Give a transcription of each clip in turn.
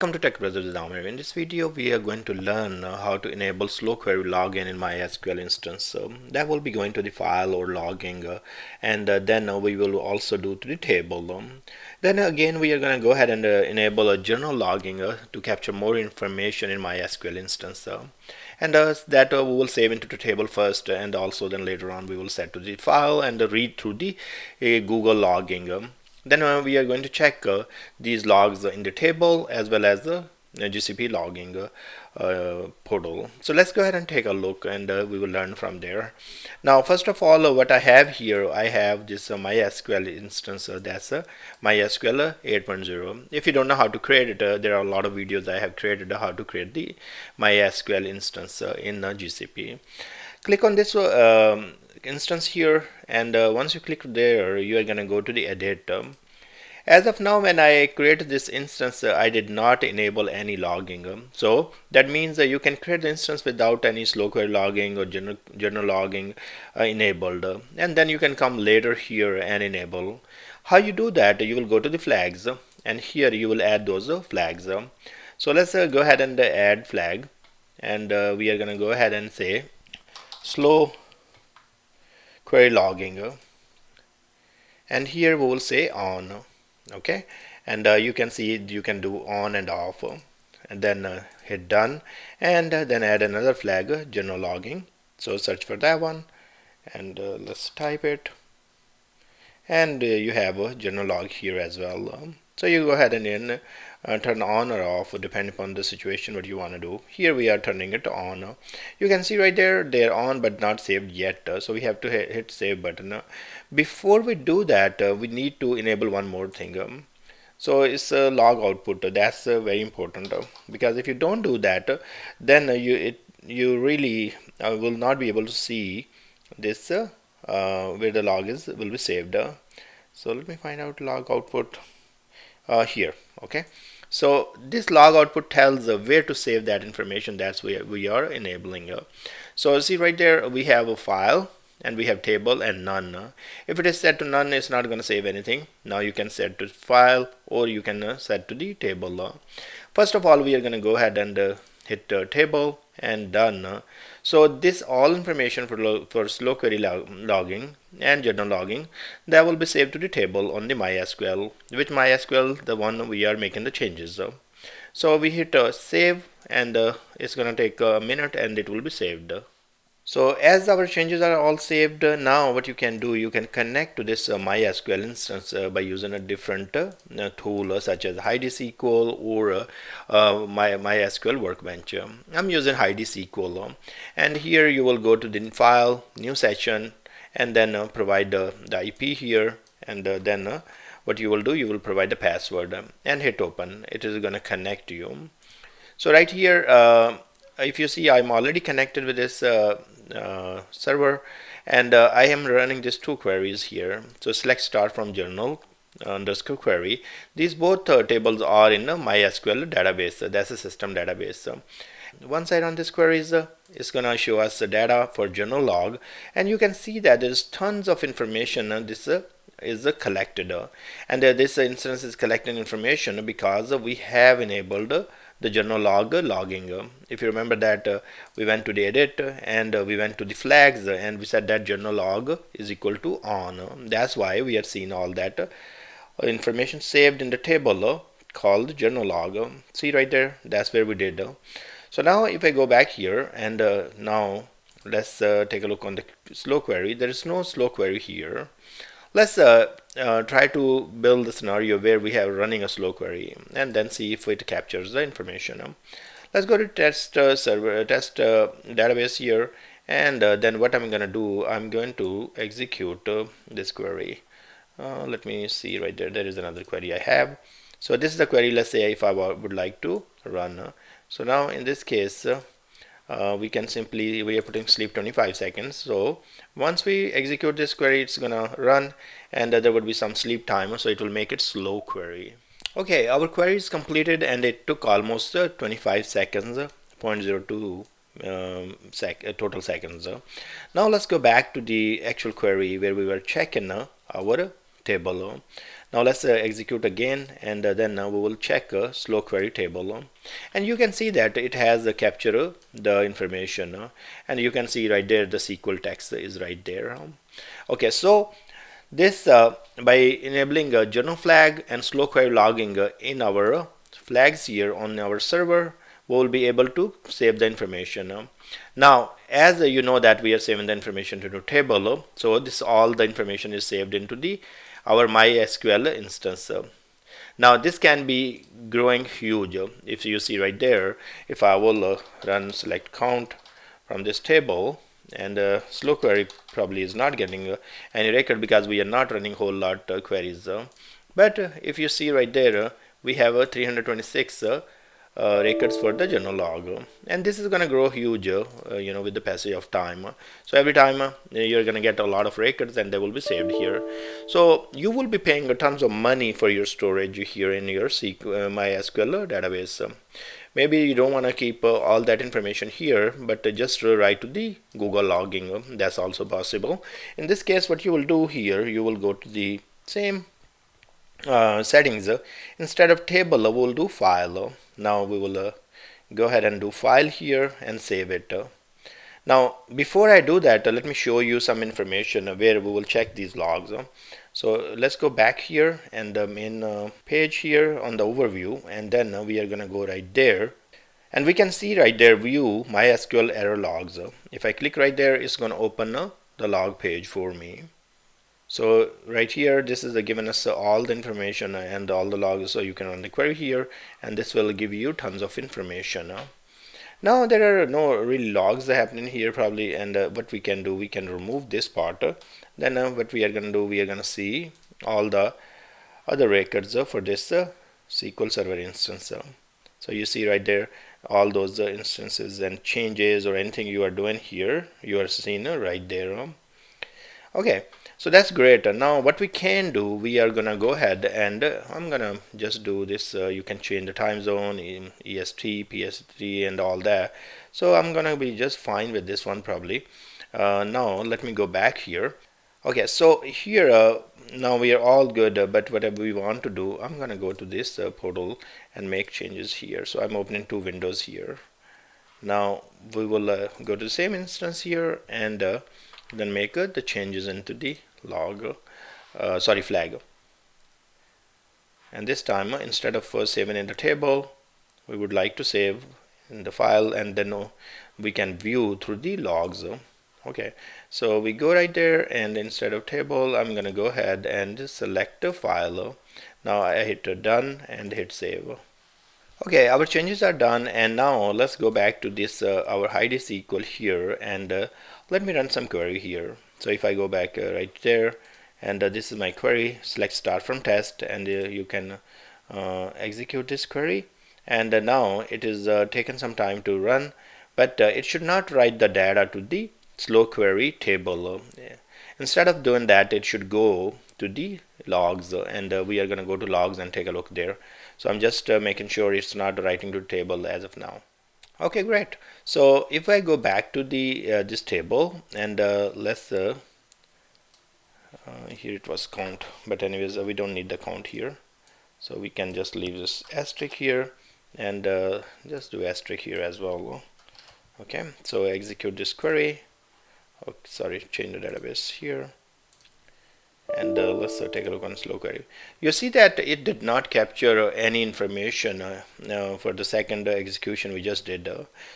Welcome to TechbrothersIT. In this video, we are going to learn how to enable slow query login in MySQL instance. So that will be going to the file or logging, and then we will also do to the table. Then again, we are going to go ahead and enable a journal logging to capture more information in MySQL instance. And that we will save into the table first, and also then later on we will set to the file and read through the Google logging. Then we are going to check these logs in the table as well as the GCP logging portal. So let's go ahead and take a look, and we will learn from there. Now, first of all, what I have here, I have this MySQL instance. That's MySQL 8.0. If you don't know how to create it, there are a lot of videos I have created how to create the MySQL instance in GCP. Click on this instance here, and once you click there, you are going to go to the edit. As of now, when I created this instance, I did not enable any logging. So that means that you can create the instance without any slow query logging or journal logging enabled, and then you can come later here and enable. How you do that? You will go to the flags, and here you will add those flags. So let's go ahead and add flag, and we are going to go ahead and say slow query logging, and here we will say on. Okay, and you can see you can do on and off, and then hit done, and then add another flag, journal logging. So search for that one, and let's type it, and you have a journal log here as well. So you go ahead and then turn on or off depending upon the situation what you want to do. Here we are turning it on. You can see right there they're on but not saved yet, so we have to hit save button. Before we do that, we need to enable one more thing. So it's a log output. That's very important, because if you don't do that, then you really will not be able to see this where the log will be saved. So let me find out log output here. Okay, so this log output tells where to save that information. That's where we are enabling. So see right there we have a file, and we have table and none. If it is set to none, it's not going to save anything. Now you can set to file, or you can set to the table. First of all, we are going to go ahead and hit table and done. So this all information for slow query logging and journal logging, that will be saved to the table on the MySQL. Which MySQL? The one we are making the changes. So we hit save, and it's going to take a minute, and it will be saved. So as our changes are all saved, now what you can do, you can connect to this MySQL instance by using a different tool such as MySQL or MySQL Workbench. I'm using MySQL, and here you will go to the file, new session, and then provide the IP here, and then what you will do, you will provide the password and hit open. It is going to connect to you. So right here, if you see, I'm already connected with this server, and I am running these two queries here. So select start from journal underscore query. These both tables are in a MySQL database. That's a system database. Once I run these queries, it's gonna show us the data for journal log, and you can see that there's tons of information. This is collected, and this instance is collecting information because we have enabled the journal log logging. If you remember that we went to the edit, and we went to the flags, and we said that journal log is equal to on. That's why we are seeing all that information saved in the table called journal log. See right there, that's where we did. So now if I go back here, and now let's take a look on the slow query. There is no slow query here. Let's try to build a scenario where we have running a slow query, and then see if it captures the information. Let's go to test server, test database here, and then what I'm going to do, I'm going to execute this query. Let me see right there. There is another query I have. So this is the query. Let's say if I would like to run. So now in this case, we can simply, we are putting sleep 25 seconds. So once we execute this query, it's gonna run, and there would be some sleep time, so it will make it slow query. Okay, our query is completed, and it took almost 25 seconds, 0.02 total seconds. Now let's go back to the actual query where we were checking our table. Now let's execute again, and then we will check slow query table, and you can see that it has captured the information, and you can see right there the SQL text is right there. Okay, so this by enabling a journal flag and slow query logging in our flags here on our server, we will be able to save the information. Now, as you know that we are saving the information to the table, so this all the information is saved into the our MySQL instance. Now this can be growing huge. If you see right there, if I will run select count from this table, and slow query probably is not getting any record because we are not running whole lot queries. But if you see right there, we have 326 records for the journal log, and this is going to grow huge with the passage of time. So every time you're going to get a lot of records, and they will be saved here. So you will be paying tons of money for your storage here in your MySQL database. Maybe you don't want to keep all that information here, but just write to the Google logging. That's also possible. In this case, what you will do here, you will go to the same settings. Instead of table, we will do file. Now we will go ahead and do file here and save it. Now before I do that, let me show you some information where we will check these logs. So let's go back here and the main page here on the overview, and then we are gonna go right there, and we can see right there view MySQL error logs. If I click right there, it's gonna open the log page for me. So right here, this is giving us all the information and all the logs, so you can run the query here, and this will give you tons of information. Now there are no really logs happening here probably, and what we can do, we can remove this part. Then what we are going to do, we are going to see all the other records for this SQL Server instance. So you see right there all those instances and changes or anything you are doing here, you are seeing right there. Okay, so that's great. Now what we can do, we are gonna go ahead and I'm gonna just do this. You can change the time zone in EST, PST, and all that. So I'm gonna be just fine with this one probably. Now let me go back here. Okay, so here now we are all good, but whatever we want to do, I'm gonna go to this portal and make changes here. So I'm opening two windows here. Now we will go to the same instance here and then make the changes into the log flag, and this time instead of saving in the table, we would like to save in the file, and then we can view through the logs. Okay, so we go right there, and instead of table, I'm gonna go ahead and select a file. Now I hit done and hit save. Okay, our changes are done, and now let's go back to this our Heidi SQL here, and let me run some query here. So if I go back right there, and this is my query, select start from test, and you can execute this query, and now it is taken some time to run, but it should not write the data to the slow query table. Instead of doing that, it should go to the logs, and we are going to go to logs and take a look there. So I'm just making sure it's not writing to the table as of now. Okay, great. So if I go back to the this table, and let's here it was count, but anyways we don't need the count here, so we can just leave this asterisk here and just do asterisk here as well. Okay, so execute this query. Oh, sorry, change the database here, and let's take a look on slow query. You see that it did not capture any information for the second execution we just did.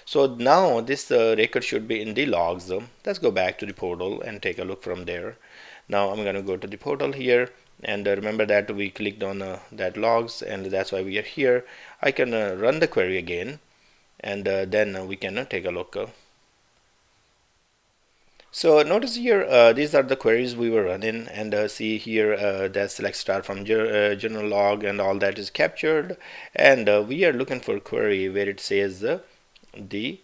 So now this record should be in the logs. Let's go back to the portal and take a look from there. Now I'm going to go to the portal here, and remember that we clicked on that logs, and that's why we are here. I can run the query again, and then we can take a look. So notice here, these are the queries we were running, and see here that select start from journal log and all that is captured, and we are looking for a query where it says the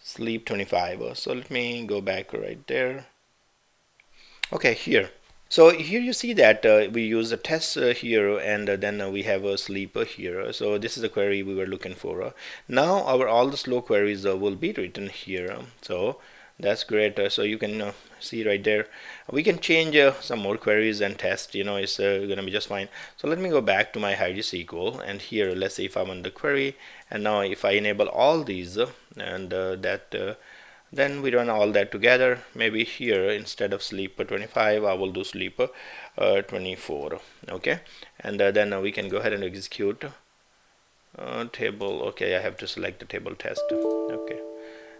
sleep 25. So let me go back right there. Okay, here. So here you see that we use a test here, and then we have a sleep here. So this is the query we were looking for. Now all the slow queries will be written here. So That's great. So you can see right there, we can change some more queries and test, it's gonna be just fine. So let me go back to my MySQL, and here let's say if I'm on the query, and now if I enable all these and that then we run all that together. Maybe here instead of sleep 25 I will do sleep 24. Okay, and then we can go ahead and execute table. Okay, I have to select the table test. Okay,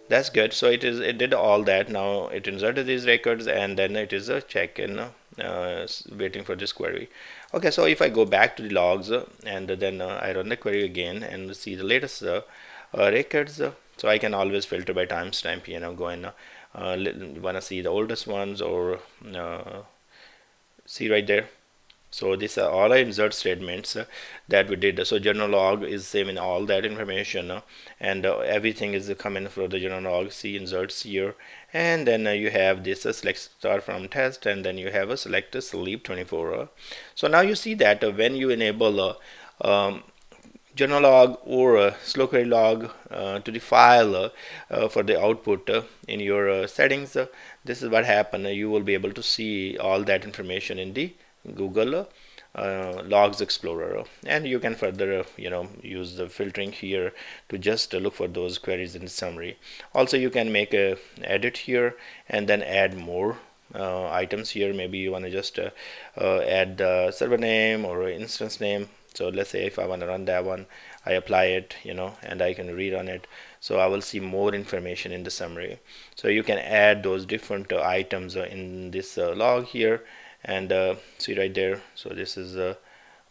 that's good. So it did all that. Now it inserted these records, and then it is a check in waiting for this query. Okay, so if I go back to the logs and then I run the query again and see the latest records, so I can always filter by timestamp, go and want to see the oldest ones, or see right there. So these are all our insert statements that we did. So journal log is same in all that information, and everything is coming from the journal log. See inserts here, and then you have this select star from test, and then you have a select sleep 24. So now you see that when you enable journal log or slow query log to the file for the output in your settings, this is what happened. You will be able to see all that information in the Google Logs Explorer, and you can further use the filtering here to just look for those queries in the summary. Also, you can make a edit here and then add more items here. Maybe you want to just add the server name or instance name. So let's say if I want to run that one, I apply it, and I can rerun it. So I will see more information in the summary. So you can add those different items in this log here, and see right there. So this is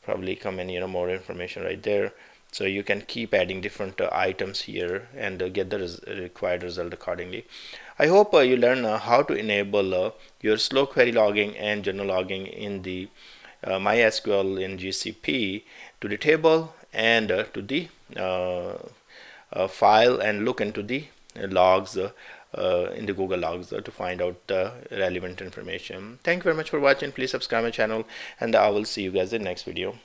probably coming, more information right there. So you can keep adding different items here and get the required result accordingly. I hope you learn how to enable your slow query logging and journal logging in the MySQL in GCP to the table and to the file, and look into the logs in the Google Logs to find out the relevant information. Thank you very much for watching. Please subscribe my channel, and I will see you guys in the next video.